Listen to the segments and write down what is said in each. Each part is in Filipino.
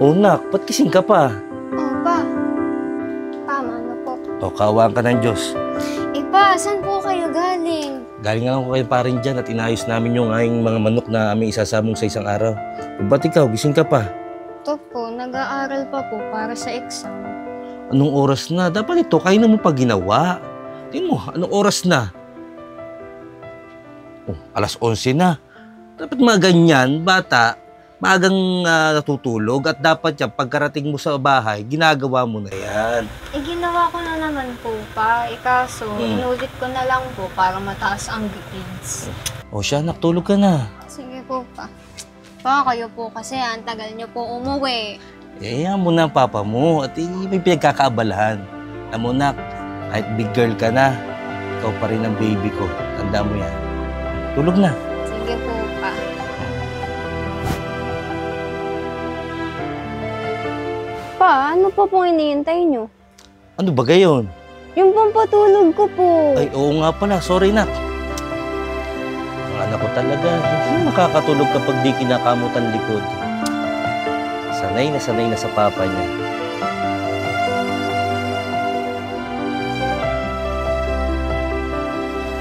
Oh, nak, ba't kising ka pa? Oh, pa. Tama na po. O, kaawaan ka ng Diyos. Pa, saan po kayo galing? Galing nga ako kayo parin dyan at inayos namin yung aking mga manok na aming isasamong sa isang araw. O, ba't ikaw, gising ka pa? Ito po, nag-aaral pa po para sa exam. Anong oras na? Dapat ito, kayo na mo pa ginawa. Tingnan mo, anong oras na? Oh, alas 11 na. Dapat mga ganyan, bata, maagang natutulog at dapat yan, pagkarating mo sa bahay, ginagawa mo na yan. Ginawa ko na naman po pa. Ikaso, inulit ko na lang po para mataas ang grades. O siya, natulog ka na. Sige po pa. Pa, kayo po kasi ang tagal niyo po umuwi. Yan mo na ang papa mo at may pinagkakaabalahan. Alam mo nak, kahit big girl ka na, ikaw pa rin ang baby ko. Tanda mo yan. Tulog na. Sige po pa. Pa, ano pa pong iniintay niyo? Ano ba gayon? Yung pampatulog ko po. Ay, oo nga pala. Sorry, nak. Ang anak ko talaga, hindi makakatulog kapag di kinakamutan likod. Sanay na sa papa niya.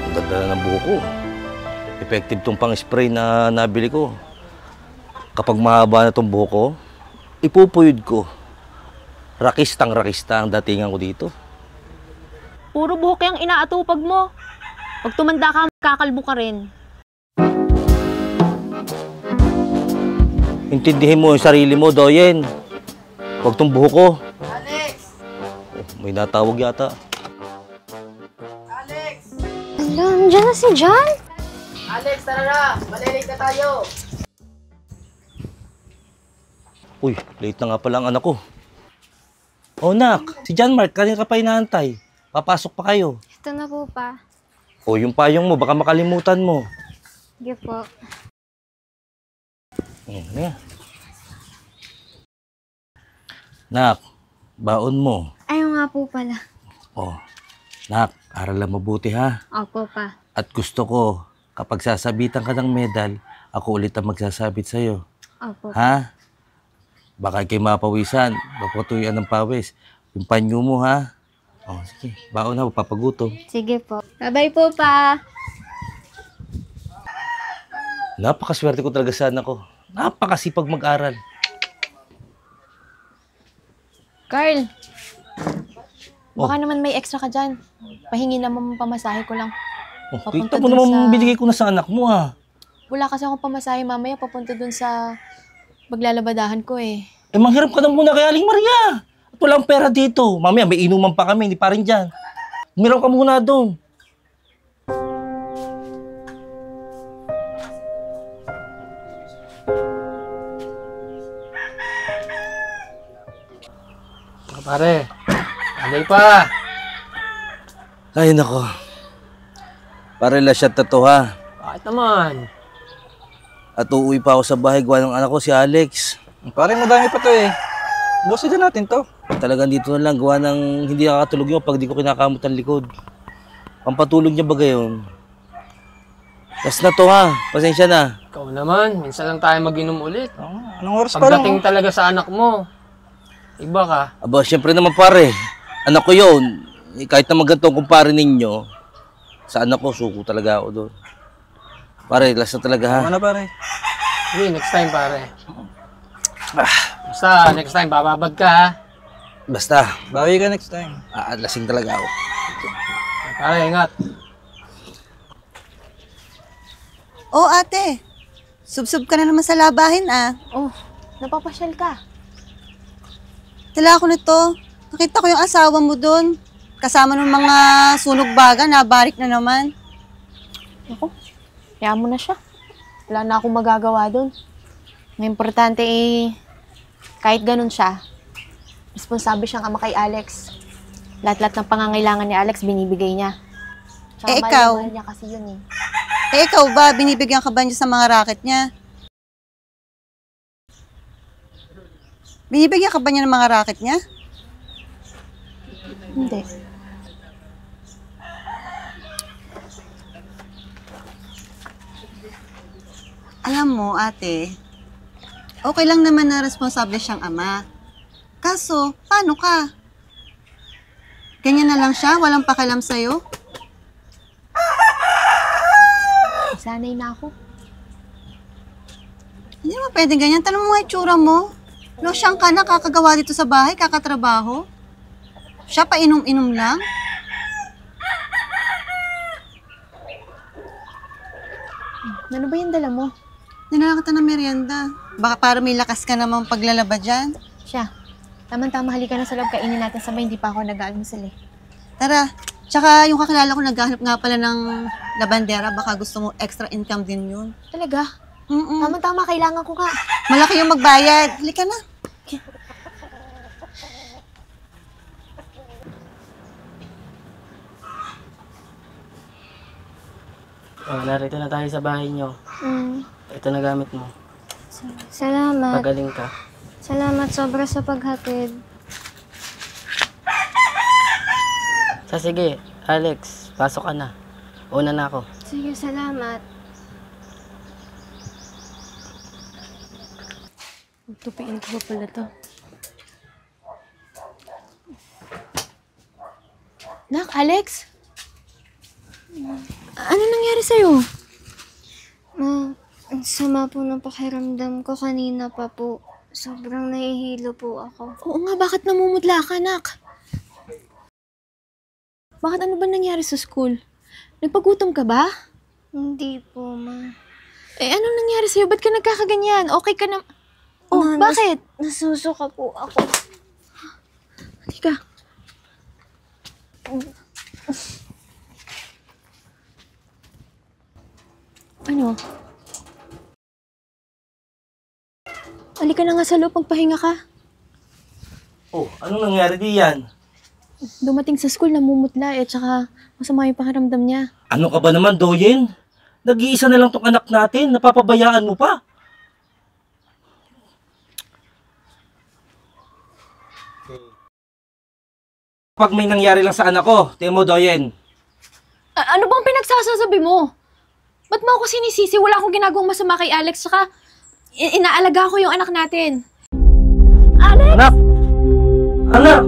Ang ganda na ng buhok ko. Effective tong pang-spray na nabili ko. Kapag mahaba na tong buhok ko, ipupuyod ko. Rakistang ang datingan ko dito. Puro buhok yung inaatupag mo. Pag tumanda ka, kakalbo ka rin. Intindihin mo yung sarili mo, Doyen. Huwag tong buhok ko. Alex! Oh, may natawag yata. Alex! Ala, nandiyan na si John? Alex, tara na! Malilate na tayo! Uy, late na nga pala ang anak ko. Oh, nak, si John Mark, kanina ka pa inaantay. Papasok pa kayo. Ito na po pa. Oh, yung payong mo, baka makalimutan mo. Sige po. Ano yan? Nak, baon mo. Ayaw nga po pala. Oh, nak, aral lang mabuti ha. Opo pa. At gusto ko, kapag sasabitan ka ng medal, ako ulit ang magsasabit sa'yo. Opo. Ha? Baka kayo mapawisan, mapatuyan ng pawis. Yung panyo mo ha. Oh, sige, baon na, papagutom. Sige po. Bye-bye po pa. Napakaswerte ko talaga sa anak ko. Napakasipag mag-aral. Carl, Oh. baka naman may extra ka dyan. Pahingi naman pamasahe ko lang. Oh, Papunta kita mo dun naman sa- binigay ko na sa anak mo ha. Wala kasi akong pamasahe mamaya papunta dun sa maglalabadahan ko eh. Eh, manghiram ka na muna kay Aling Maria. At walang pera dito. Mamaya, may inuman pa kami, hindi pa rin dyan. Humiram ka muna doon. Pare, anday pa! Ay, nako. Parelasyon na to ha. Bakit naman? At uuwi pa ako sa bahay gawa ng anak ko, si Alex. Pare, madami pa to eh. Busin na natin to. Talagang dito na lang, gawa ng hindi nakakatulog yun pag di ko kinakamot ang likod. Pampatulog niya ba gayon? Last na to ha, pasensya na. Ikaw naman, minsan lang tayo mag-inom ulit. Anong oras pa lang? Pagdating talaga sa anak mo, iba ka. Aba, syempre naman pare, anak ko yun. Eh, kahit na magantong kumpare ninyo, sa anak ko, suko talaga ako doon. Pare, last na talaga ha. Ano pare? Sige, next time pare. Basta, next time, bababag ka ha. Basta, Bawi ka next time. lasing talaga ako. Pare, ingat. Oh, ate. Subsub ka na naman sa labahin, ah. Oh, napapasyal ka. Tala ko nito. Nakita ko yung asawa mo doon. Kasama ng mga sunog baga, nabarik na naman. Ako, kaya mo na siya. Wala na akong magagawa doon. Ang importante eh, kahit ganun siya, responsable siyang ama kay Alex. Lahat-lahat ng pangangailangan ni Alex, binibigay niya. Tsaka Eh, ikaw? mahal niya kasi yun eh. Eh, ikaw ba? Binibigyan ka ba niya sa mga racket niya? Binibigyan ka ba niya ng mga racket niya? Hindi. Alam mo, ate, Okay lang naman na responsable siyang ama. Kaso, paano ka? Ganyan na lang siya, walang pakialam sa'yo? Sanay na ako. Hindi mo pwedeng ganyan. Tanong mo nga itsura mo. Losyang ka na, kakagawa dito sa bahay, kakatrabaho. Siya pa inom-inom lang. Ano ba yung dala mo? Dinala kita ng merienda. Baka para may lakas ka namang paglalaba dyan. Siya. Tama-tama, halika na sa loob. Kainin natin sabay. Hindi pa ako nag-aalmusal eh. Tara. Tsaka yung kakilala ko naghahanap nga pala ng labandera. Baka gusto mo extra income din yun. Talaga? Mm-mm. Tama-tama, kailangan ko nga. Malaki yung magbayad. Halika na. Oh, narito na tayo sa bahay nyo. Ito na gamit mo. Salamat. Pagaling ka. Salamat sobra sa paghatid. Sige, Alex, pasok ka na. Una na ako. Sige, salamat. Tupiin ko pa pala to. Nak, Alex? Ano nangyari sa'yo? Ang sama po ng pakiramdam ko kanina pa po. Sobrang nahihilo po ako. Oo nga, bakit namumutla ka, Nak? Bakit ano ba nangyari sa school? Nagpagutom ka ba? Hindi po, ma. Eh, anong nangyari sa'yo? Ba't ka nagkakaganyan? Okay ka na... Oh, Ma, bakit? Nasusuka po ako. Halika. Ano? Halika na nga sa loob, magpahinga ka. Oh, anong nangyari diyan? Dumating sa school, namumutla eh, tsaka masama yung pakiramdam niya. Ano ka ba naman, Doyen? Nag-iisa na lang tong anak natin, napapabayaan mo pa. Pag may nangyari lang sa anak ko, tingnan mo, Doyen. Ano bang pinagsasasabi mo? Ba't mo ako sinisisi? Wala akong ginagawang masama kay Alex, tsaka inaalaga ko yung anak natin. Anak! Anak!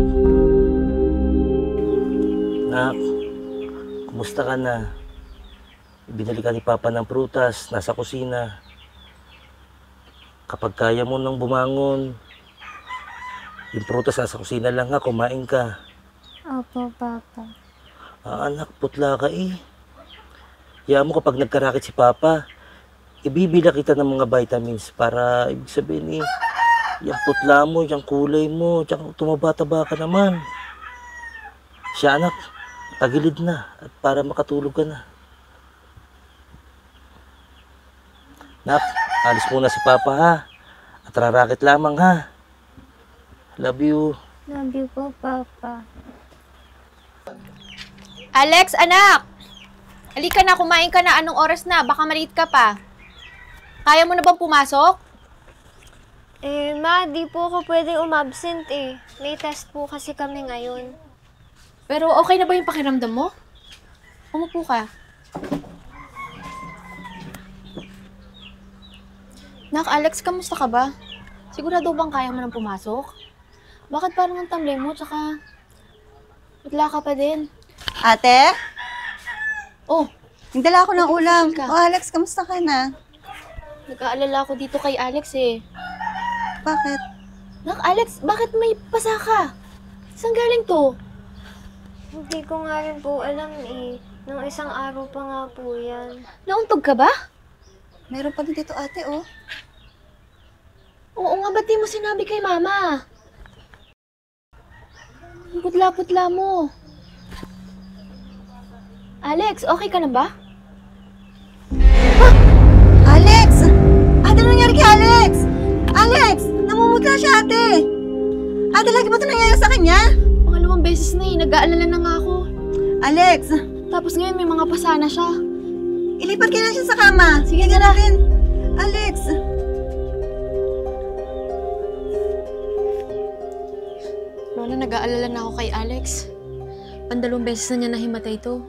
Anak, kumusta ka na? Binali ka ni Papa ng prutas, nasa kusina. Kapag kaya mo nang bumangon, yung prutas nasa kusina lang ha, kumain ka. Opo, Papa. Anak, putla ka eh. Hayaan mo kapag nagkarakit si Papa, ibibila kita ng mga vitamins para ibig sabihin eh, yung putla mo, yung kulay mo, tsaka tumaba-taba ka naman. Siya anak, tagilid na at para makatulog ka na. Nak, alis muna si Papa ha. At rarakit lamang ha. Love you. Love you po, Papa. Alex, anak! Halika na, kumain ka na. Anong oras na? Baka maliit ka pa. Kaya mo na bang pumasok? Ma, di po ako pwede umabsent eh. May test po kasi kami ngayon. Pero okay na ba yung pakiramdam mo? Umupo ka. Nak, Alex, kamusta ka ba? Sigurado bang kaya mo nang pumasok? Bakit parang ang tamlay mo, tsaka wala ka pa din? Ate, Oh, nagdala ako ng ulam. ka. Oh, Alex, kamusta ka na? nag-aalala ako dito kay Alex eh. Bakit? Nak, Alex, bakit may pasa ka? Saan galing to? Hindi ko nga rin po alam eh. Nung isang araw pa nga po yan. Nauntog ka ba? Meron pa din dito, ate, oh. Oo nga, ba't di mo sinabi kay Mama? Ang putla-putla mo. Alex, okay ka na ba? Alex! Ate, ano nangyari kay Alex? Alex! Namumutla siya, ate! Ate, lagi ba ito nangyayari sa kanya? Pangalawang beses na eh, nag-aalala na nga ako. Alex! Tapos ngayon may mga pasana siya. Ilipat ka na siya sa kama. Sige, natin. Alex! Lola, nag-aalala na ako kay Alex. Pandalawang beses na niya nahimatay to.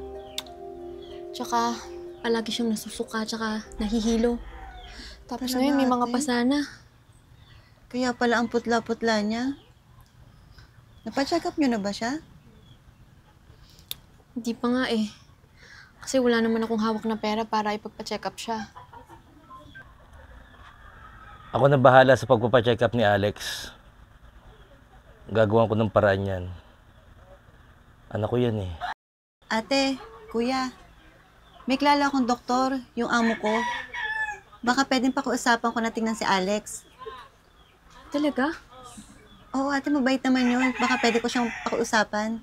Tsaka, palagi siyang nasusuka, tsaka nahihilo. Tapos Talaga, ngayon may mga ate? pasana. Kaya pala ang putla-putla niya. Napacheck up niyo na ba siya? Hindi pa nga eh. Kasi wala naman akong hawak na pera para ipagpa-check up siya. Ako na bahala sa pagpapacheck up ni Alex. Gagawan ko ng paraan yan. Anak ko yan eh. Ate, kuya, may kilala akong doktor, yung amo ko. Baka pwedeng pakiusapan ko na tingnan si Alex. Talaga? Oo, ate, mabait naman yun. Baka pwede ko siyang pakiusapan.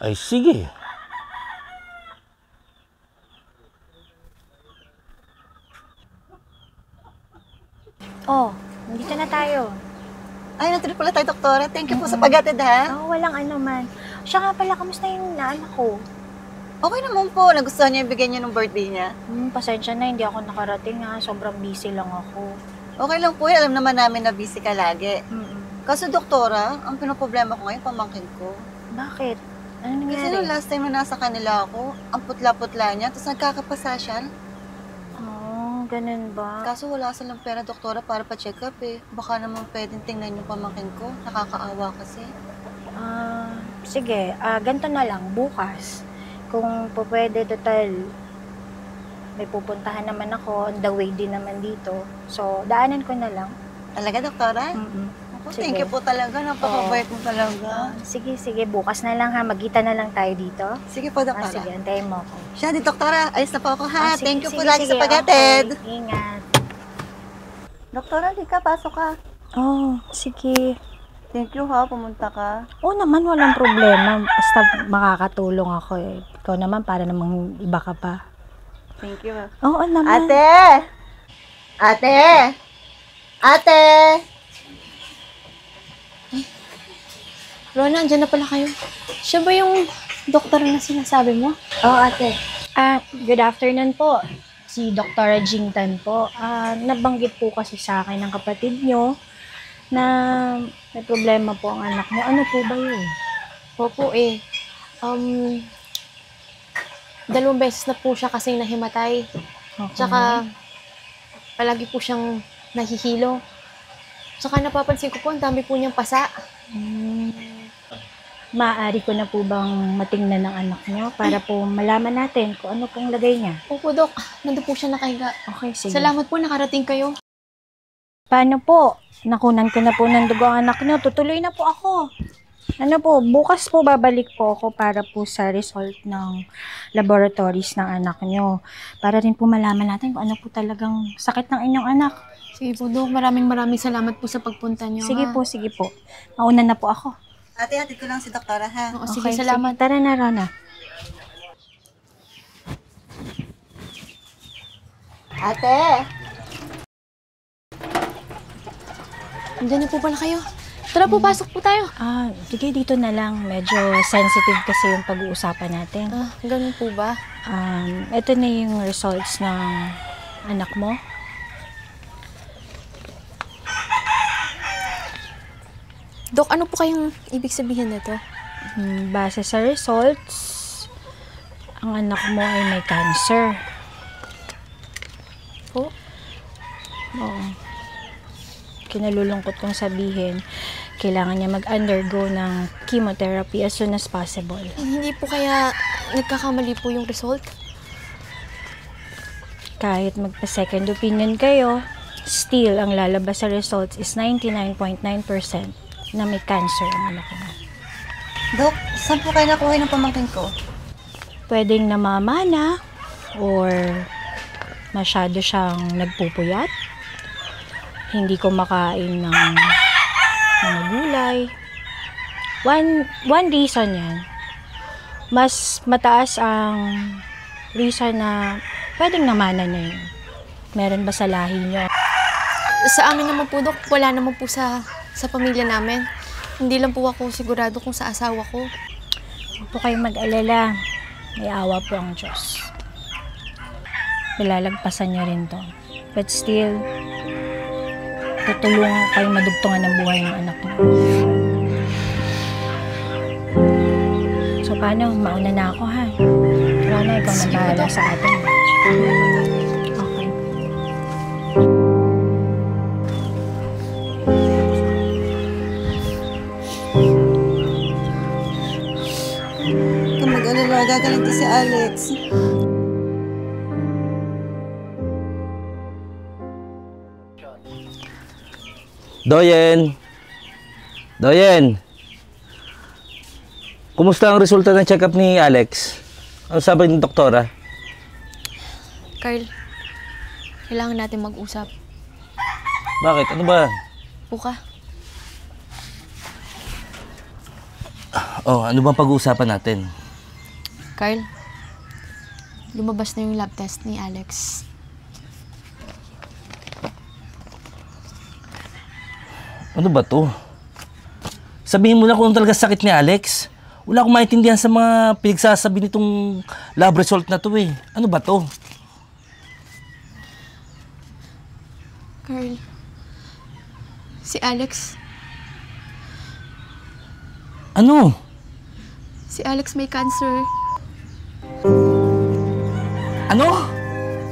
Ay, sige. Oh, nandito na tayo. Ay, natuloy pala tayo, doktora. Thank you po sa pag-atid, ha? Oh, walang ano man. Siya nga pala, kamusta yung naanak ko? Okay naman po. Nagustuhan niya ibigay niya ng birthday niya. Pasensya na, hindi ako nakarating ha. Sobrang busy lang ako. Okay lang po. Alam naman namin na busy ka lagi. Mm-mm. Kaso, doktora, ang pinoproblema ko ngayon, pamangkin ko. Bakit? Ano Kasi nangyari? nung last time na nasa kanila ako, ang putla-putla niya, tapos nagkakapasasyan. Oh, ganun ba? Kaso wala silang pera, doktora, para pa-check up eh. Baka naman pwedeng tingnan yung pamangkin ko. Nakakaawa kasi. Sige, ganito na lang, bukas. Kung po pwede, total, may pupuntahan naman ako, on the way din naman dito. So, daanan ko na lang. Talaga, doktora? Ako, thank you po talaga. Napakabait mo talaga. Sige, bukas na lang ha. Magkita na lang tayo dito. Sige po, doktora. Sige, antayin mo ako. Siya, di doktora. Ayos na po ako, ha? Sige, Thank you po sige, lagi sa sige, pag-atid. okay. Ingat. Doktora, di ka, pasok ka. Oh, sige. Thank you, ha. Pumunta ka. Oo naman, walang problema. Basta makakatulong ako eh. Ikaw naman, para namang iba ka pa. Thank you, ha. Oo naman. Ate! Ate! Ate! Rona, andyan na pala kayo. Siya ba yung doktor na sinasabi mo? Oo, ate. Good afternoon po. Si Dr. Jingtan po. Nabanggit po kasi sa akin ng kapatid nyo na may problema po ang anak mo. Ano po ba yun? Opo eh. 2 beses na po siya kasing nahimatay. Okay. Tsaka, palagi po siyang nahihilo. Tsaka napapansin ko po, ang dami po niyang pasa. Maaari ko na po bang matingnan ng anak nyo para po malaman natin kung ano pong lagay niya? Opo, Dok. Nandun po siya nakahiga. Okay, sige. Salamat po, nakarating kayo. Paano po? Nakunan ko na po ng dugo ang anak nyo. Tutuloy na po ako. Ano po, bukas po babalik po ako para po sa result ng laboratories ng anak nyo. Para rin po malaman natin kung ano po talagang sakit ng inyong anak. Sige po, Dok. Maraming salamat po sa pagpunta niyo. Sige ha? po, sige po. Mauna na po ako. Ate, hatid ko lang si doktora, ha? Oo, sige, salamat. Tara na, Rona. Ate! Andyan na po pala kayo. Tara po, pasok po tayo. Sige, dito na lang. Medyo sensitive kasi yung pag-uusapan natin. Ganun po ba? Ito na yung results ng anak mo. Dok, ano po kayong ibig sabihin nito? Base sa results, ang anak mo ay may cancer. Po? Oo. Kinalulungkot kong sabihin, kailangan niya mag-undergo ng chemotherapy as soon as possible. Hindi po kaya nagkakamali po yung result? Kahit magpa-second opinion kayo, still, ang lalabas sa results is 99.9% na may cancer ang anak mo. Dok, saan po kayo nakuha ng pamangkin ko? Pwedeng namamana or masyado siyang nagpupuyat, hindi kumakain ng mga gulay. One reason yan. Mas mataas ang reason na pwedeng namana niya yun. Meron ba sa lahi niyo? Sa amin naman po, Dok, wala naman po sa pamilya namin. Hindi lang po ako sigurado kung sa asawa ko. Huwag po kayong mag-alala. May awa po ang Diyos. Nilalagpasan niyo rin to. But still, tutulungan kayong madugtungan ng buhay ng anak mo. So, paano? Mauna na ako, ha? Rona, ikaw na bahala sa atin. Okay. Gagaling to si Alex. Doyen! Doyen! Kumusta ang resulta ng check-up ni Alex? Ano sabi ng doktora? Carl, kailangan natin mag-usap. Bakit? Ano ba? Buka. Oh, ano bang pag-uusapan natin? Carl, lumabas na yung lab test ni Alex. Ano ba to? Sabihin mo na kung talaga sakit ni Alex. Wala akong maintindihan sa mga pinagsasabi nitong lab result na to eh. Ano ba to? Carl, si Alex, Ano? si Alex may cancer. Ano?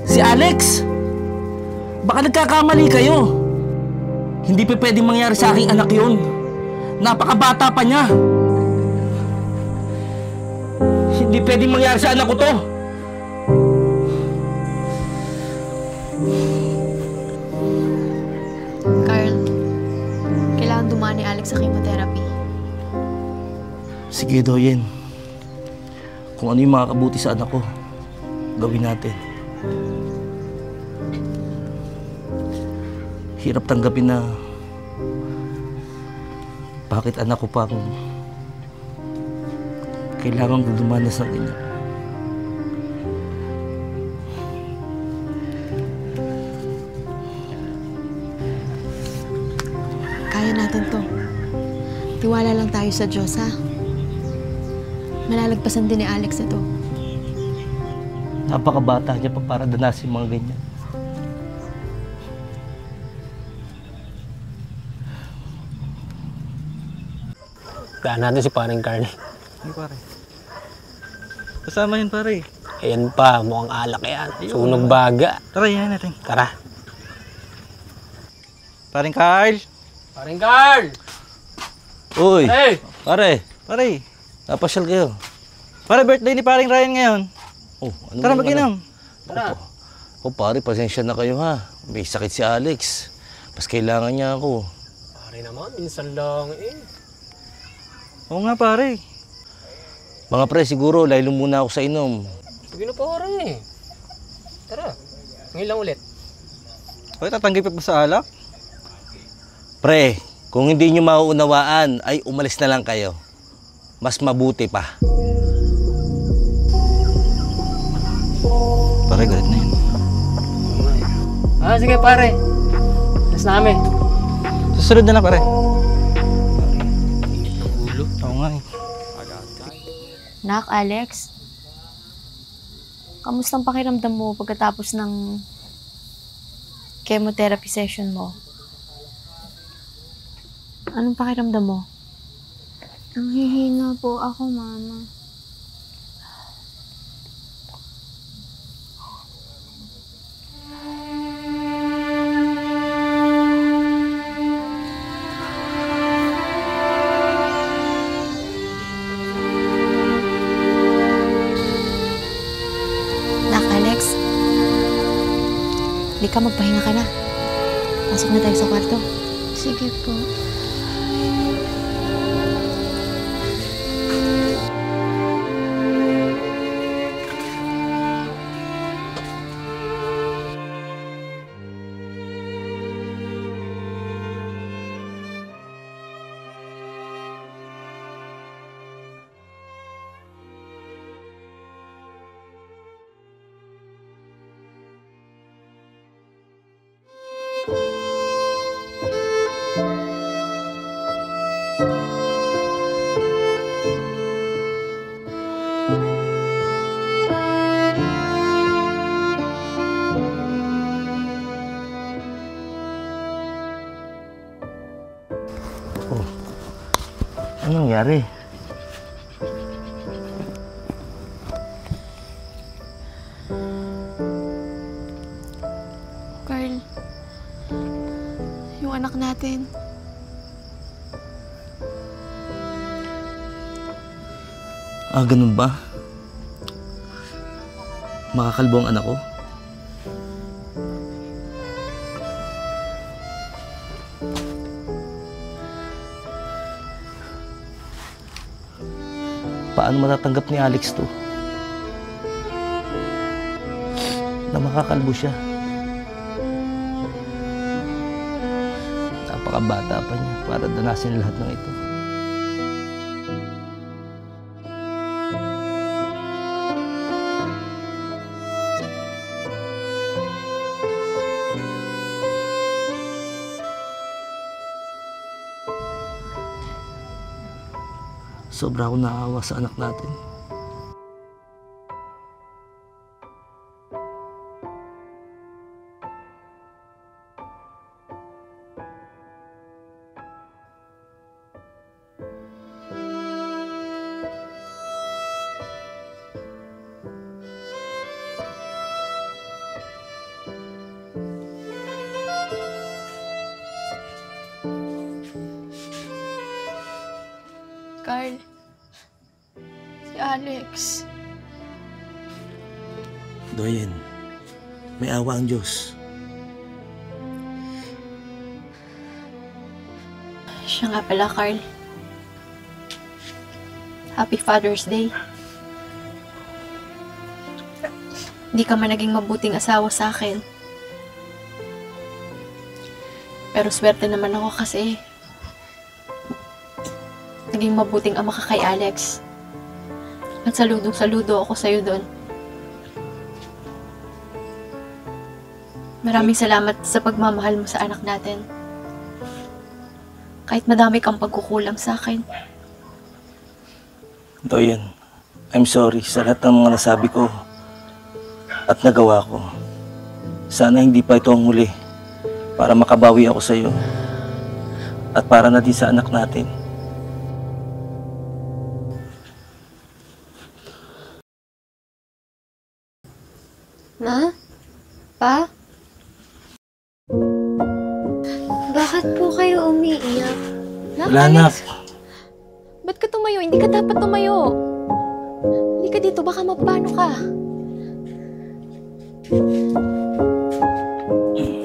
Si Alex? Baka nagkakamali kayo. Hindi pa pwedeng mangyari sa aking anak yun. Napakabata pa niya. Hindi pwedeng mangyari sa anak ko to. Carl, kailangan dumaan ni Alex sa chemotherapy. Sige, Doyen. Kung ano yung makakabuti sa anak ko, gawin natin. Hirap tanggapin na bakit anak ko pa kung kailangan ko dumanas ng ganyan. Kaya natin to. Tiwala lang tayo sa Diyos, ha? Malalagpasan din ni Alex ito. Napakabata niya pa para danasin mga ganyan. Daan natin si paring Carl. Ay, pare. Kasama yun, pare. Ayan pa, mukhang alak yan. Sunog baga. Tara, yan natin. Tara. Paring Carl! Paring Carl! Uy! Hey! Pare! Pare! Napasyal kayo. Pare, birthday ni paring Ryan ngayon. Oh, ano Tara, bang mag-inom. Tara. Oh, pare, pasensya na kayo ha. May sakit si Alex. Mas kailangan niya ako. Pare naman, minsan lang eh. Oo nga, pare. Mga pre, siguro, laylo muna ako sa inom. Sige na pare. Tara. Ngayon lang ulit. Pare, tatanggipin pa sa alak? Pre, kung hindi nyo mauunawaan, ay umalis na lang kayo. Mas mabuti pa. Pare, galit na yun. Ah, sige pare. Alas na kami. Susunod na lang, pare. Oo nga eh. Nak, Alex, kamustang pakiramdam mo pagkatapos ng chemotherapy session mo? Anong pakiramdam mo? Nanghihina po ako, Mama. Nak, Alex, di ka magpahinga ka na. Pasok na tayo sa kwarto. Sige po. Anong nangyari? Carl, yung anak natin. Ah, ganun ba? Makakalbo ang anak ko? Paano matatanggap ni Alex to? Na makakalbo siya. Napakabata pa niya para danasin lahat ng ito. Sobra akong naawa sa anak natin. Carl, si Alex. Doyen, may awa ang Diyos. Siya nga pala, Carl. Happy Father's Day. Hindi ka man naging mabuting asawa sa akin. Pero swerte naman ako kasi naging mabuting ama ka kay Alex. At saludo ako sa'yo doon. Maraming salamat sa pagmamahal mo sa anak natin. Kahit madami kang pagkukulang sa akin. Doyen, I'm sorry sa lahat ng mga nasabi ko at nagawa ko. Sana hindi pa ito ang muli para makabawi ako sa iyo at para na din sa anak natin. Ma? Pa? Bakit po kayo umiiyak? Wala na. Ba't ka tumayo? Hindi ka dapat tumayo. Hindi ka dito, baka mapano ka.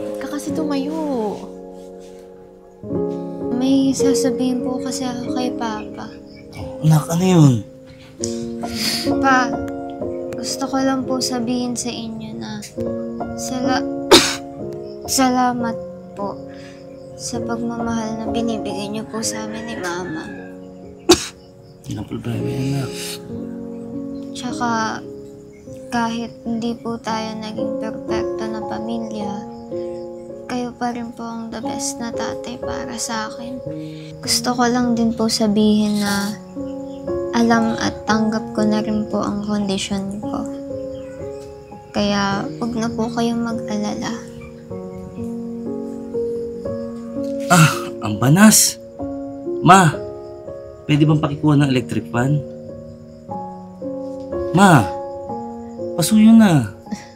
Ba't ka kasi tumayo? May sasabihin po kasi ako kay Papa. Anak, ano yun? Pa, gusto ko lang po sabihin sa inyo na salamat po sa pagmamahal na binibigay niyo po sa amin ni Mama. Hindi na problema yan, anak. Tsaka, kahit hindi po tayo naging perfecto na pamilya, kayo pa rin po ang the best na tatay para sa akin. Gusto ko lang din po sabihin na alam at tanggap ko na rin po ang kondisyon ko. Kaya, huwag na po kayong mag-alala. Ah, ang banas. Ma, pwede bang pakikuha ng electric fan? Ma, pasuyo na.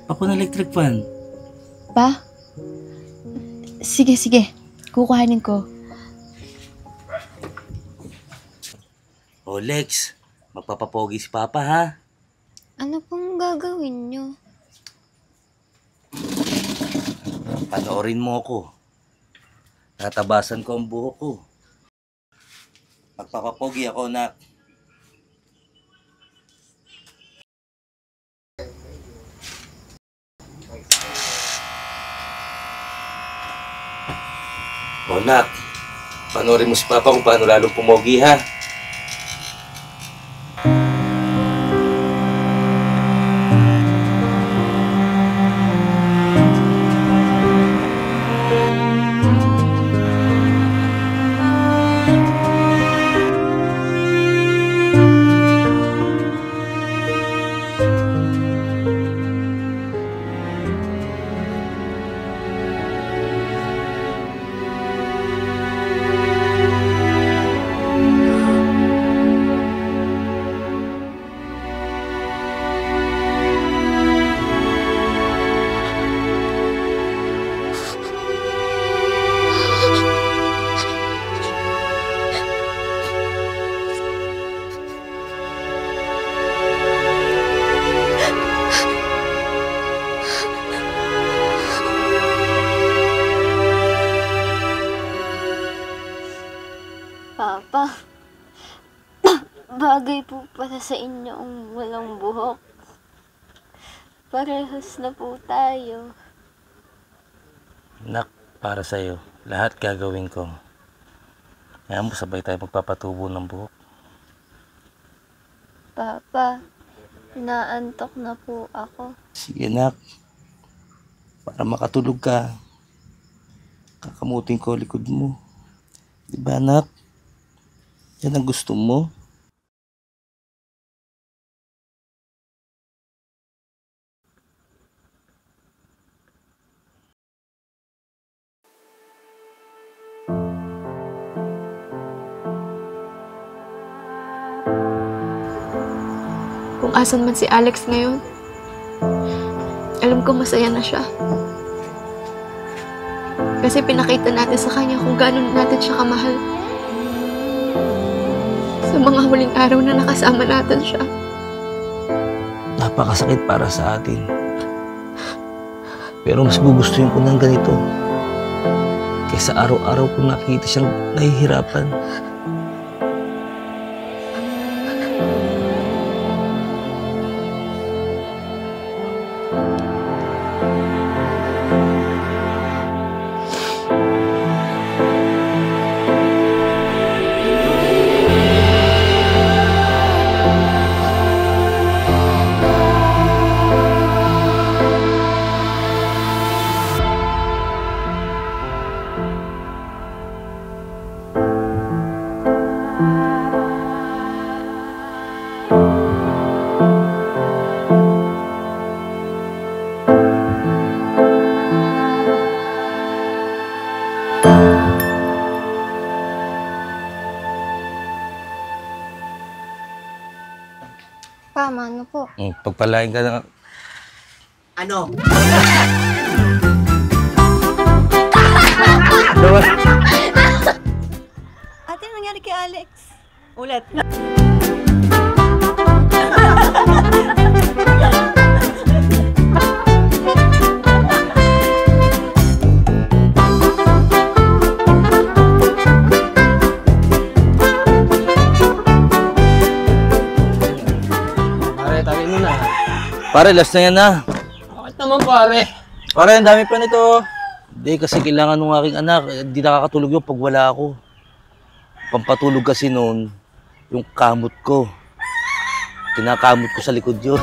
Pakuha ng electric fan. Pa? Sige. Kukuhanin ko. O Lex, magpapapogi si Papa ha? Ano pong gagawin niyo? Panoorin mo ako. Tatabasan ko ang buhok ko. Magpapapogi ako, nak. O nak, panoorin mo si Papa kung paano lalong pumogi ha. Papa, bagay po pala sa inyo ang walang buhok. Parehas na po tayo. Nak, para sa'yo, lahat gagawin ko. Kaya mo sabay tayo magpapatubo ng buhok. Papa, naantok na po ako. Sige, nak. Para makatulog ka, kakamutin ko likod mo. Diba, nak? Yan ang gusto mo. Kung asan man si Alex ngayon, alam ko masaya na siya. Kasi pinakita natin sa kanya kung gaano natin siya kamahal. Sa mga huling araw na nakasama natin siya. Napakasakit para sa atin. Pero mas gugustuhin ko ng ganito. Kaysa araw-araw kong nakikita siyang nahihirapan. Ano po? Pagpalain ka na. Ano? Ate, ano nangyari kay Alex? Ulit. Pare, tabi mo na. Pare, last na yan na. Bakit naman pare? Pare, ang dami pa nito. Hindi, kasi kailangan ng aking anak. Hindi nakakatulog yun pag wala ako. Pampatulog kasi noon, yung kamot ko. Kinakamot ko sa likod yun.